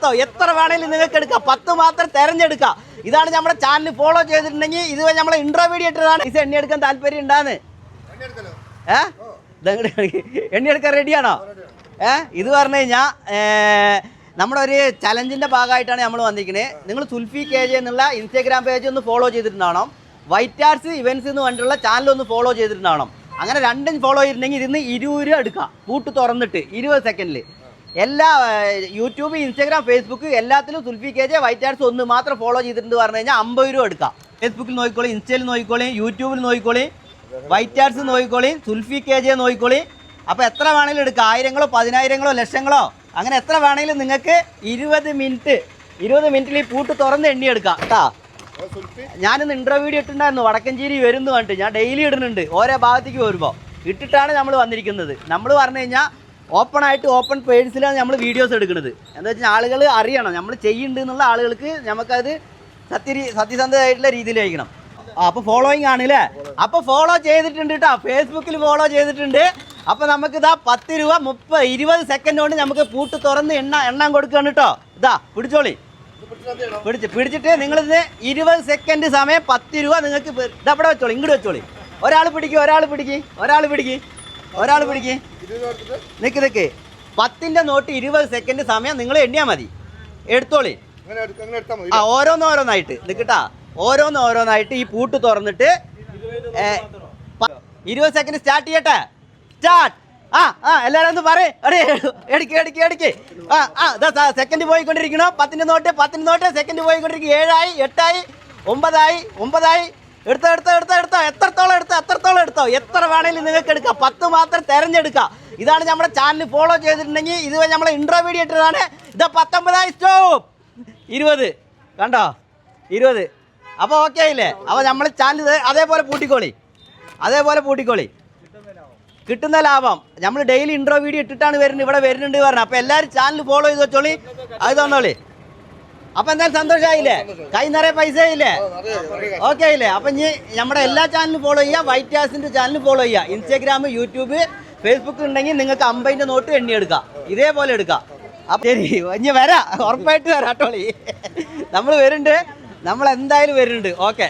എടുത്തോ, എത്ര വേണമെങ്കിലും നിങ്ങൾക്ക് എടുക്കാം, 10 മാത്രം തിരഞ്ഞെടുക്കാം. ഇതാണ് നമ്മുടെ ചാനൽ ഫോളോ ചെയ്തിട്ടുണ്ടെങ്കിൽ ഇത് നമ്മളെ ഇൻട്രോ വീഡിയോ ഇട്ടതാണ്. പൈസ എണ്ണി എടുക്കാൻ താല്പര്യം ഉണ്ടാന്ന് എണ്ണി എടുക്കാൻ റെഡിയാണോ? ഇത് പറഞ്ഞു കഴിഞ്ഞാൽ നമ്മുടെ ഒരു ചലഞ്ചിൻ്റെ ഭാഗമായിട്ടാണ് നമ്മൾ വന്നിരിക്കുന്നത്. നിങ്ങൾ സുൽഫി KJ എന്നുള്ള ഇൻസ്റ്റാഗ്രാം പേജ് ഒന്ന് ഫോളോ ചെയ്തിട്ടുണ്ടാവണം, വൈറ്റ് ആർട്സ് ഇവൻറ്റ്സ് എന്ന് പറഞ്ഞിട്ടുള്ള ചാനൽ ഒന്ന് ഫോളോ ചെയ്തിട്ടുണ്ടാവണം. അങ്ങനെ രണ്ടും ഫോളോ ചെയ്തിട്ടുണ്ടെങ്കിൽ ഇതിന്ന് 20 രൂപ എടുക്കാം, പൂട്ട് തുറന്നിട്ട് 20 സെക്കൻഡിൽ. എല്ലാ യൂട്യൂബ്, ഇൻസ്റ്റാഗ്രാം, ഫേസ്ബുക്ക് എല്ലാത്തിലും സുൽഫി KJ വൈറ്റ് ആർട്സ് ഒന്ന് മാത്രം ഫോളോ ചെയ്തിട്ടുണ്ട് പറഞ്ഞു കഴിഞ്ഞാൽ 50 രൂപ എടുക്കാം. ഫേസ്ബുക്കിൽ നോക്കിക്കോളി, ഇൻസ്റ്റയിൽ നോക്കിക്കോളി, യൂട്യൂബിൽ നോക്കിക്കോളി, വൈറ്റ് ആർട്സ് നോക്കിക്കോളി, സുൽഫി KJ നോക്കിക്കോളി. അപ്പോൾ എത്ര വേണമെങ്കിലും എടുക്കാം, 1000-ങ്ങളോ 10,000-ങ്ങളോ ലക്ഷങ്ങളോ അങ്ങനെ എത്ര വേണമെങ്കിലും നിങ്ങൾക്ക് 20 മിനിറ്റിൽ ഈ പൂട്ട് തുറന്ന് എണ്ണിയെടുക്കാം കേട്ടോ. ഞാനിന്ന് ഇൻട്രോ വീഡിയോ ഇട്ടിട്ടുണ്ടായിരുന്നു, വടക്കഞ്ചേരി വരുന്നു കണ്ടിട്ട്. ഞാൻ ഡെയിലി ഇടുന്നുണ്ട് ഓരോ ഭാഗത്തേക്ക് വരുമ്പോൾ, ഇട്ടിട്ടാണ് നമ്മൾ വന്നിരിക്കുന്നത്. നമ്മൾ പറഞ്ഞു കഴിഞ്ഞാൽ ഓപ്പൺ പേഴ്സിലാണ് നമ്മൾ വീഡിയോസ് എടുക്കുന്നത്. എന്താ വെച്ചാൽ ആളുകൾ അറിയണം നമ്മൾ ചെയ്യുന്നുണ്ട് എന്നുള്ള ആളുകൾക്ക് നമുക്കത് സത്യസന്ധമായിട്ടുള്ള രീതിയിലായിരിക്കണം. അപ്പോൾ ഫോളോയിങ് ആണ് അല്ലേ? അപ്പോൾ ഫോളോ ചെയ്തിട്ടുണ്ട് കേട്ടോ, ഫേസ്ബുക്കിൽ ഫോളോ ചെയ്തിട്ടുണ്ട്. അപ്പോൾ നമുക്കിതാ 10 രൂപ 20 സെക്കൻഡ് കൊണ്ട് നമുക്ക് പൂട്ട് തുറന്ന് എണ്ണാൻ കൊടുക്കുകയാണ് കേട്ടോ. ഇതാ പിടിച്ചോളി, പിടിച്ചിട്ട് നിങ്ങളിത് 20 സെക്കൻഡ് സമയം 10 രൂപ നിങ്ങൾക്ക് ഇതവിടെ വെച്ചോളി, ഇങ്ങോട്ട് വെച്ചോളി. ഒരാൾ പിടിക്ക് നിക്ക് 10ന്റെ നോട്ട് 20 സെക്കൻഡ് സമയം നിങ്ങൾ എണ്ണിയാൽ മതി, എടുത്തോളി. ഓരോന്നായിട്ട് നിൽക്കട്ടാ, ഓരോന്നായിട്ട് ഈ പൂട്ട് തുറന്നിട്ട് 20 സെക്കൻഡ് സ്റ്റാർട്ട് ചെയ്യട്ടെ. സ്റ്റാർട്ട്. എല്ലാവരും ഒന്ന് പറയേ, എടുക്ക്. സെക്കൻഡ് പോയിക്കൊണ്ടിരിക്കണോ? 10ന്റെ നോട്ട് സെക്കൻഡ് പോയിക്കൊണ്ടിരിക്കും. 7 ആയി, 8 ആയി, 9 ആയി. എടുത്തോ, എത്രത്തോളം എടുത്തോ, എത്ര വേണമെങ്കിലും നിങ്ങൾക്ക് എടുക്കാം, 10 മാത്രം തിരഞ്ഞെടുക്കാം. ഇതാണ് നമ്മുടെ ചാനൽ ഫോളോ ചെയ്തിട്ടുണ്ടെങ്കിൽ ഇത് നമ്മളെ ഇൻട്രോ വീഡിയോ ഇട്ടതാണ്. ഇത് 19 സ്റ്റോപ്പ് 20 കണ്ടോ, 20. അപ്പോൾ ഓക്കെ ആയില്ലേ? അപ്പോൾ നമ്മൾ ചാനൽ അതേപോലെ പൂട്ടിക്കോളി. കിട്ടുന്ന ലാഭം നമ്മൾ ഡെയിലി ഇൻട്രോ വീഡിയോ ഇട്ടിട്ടാണ് ഇവിടെ വരുന്നുണ്ട് പറഞ്ഞു. അപ്പോൾ എല്ലാവരും ചാനൽ ഫോളോ ചെയ്ത് വെച്ചോളി, അത് തന്നോളി. അപ്പം എന്തായാലും സന്തോഷമായില്ലേ? കൈ നിറയെ പൈസ ആയില്ലേ? ഓക്കെ ആയില്ലേ? അപ്പം ഇനി നമ്മുടെ എല്ലാ ചാനലും ഫോളോ ചെയ്യുക, വൈറ്റ് ആർട്സിൻ്റെ ചാനൽ ഫോളോ ചെയ്യുക. ഇൻസ്റ്റാഗ്രാം, യൂട്യൂബ്, ഫേസ്ബുക്ക് ഉണ്ടെങ്കിൽ നിങ്ങൾക്ക് 50ന്റെ നോട്ട് എണ്ണിയെടുക്കാം, ഇതേപോലെ എടുക്കാം. അപ്പം ശരി, ഇനി വരാം, ഉറപ്പായിട്ട് വരാം കേട്ടോളി. നമ്മൾ എന്തായാലും വരുന്നുണ്ട്. ഓക്കെ.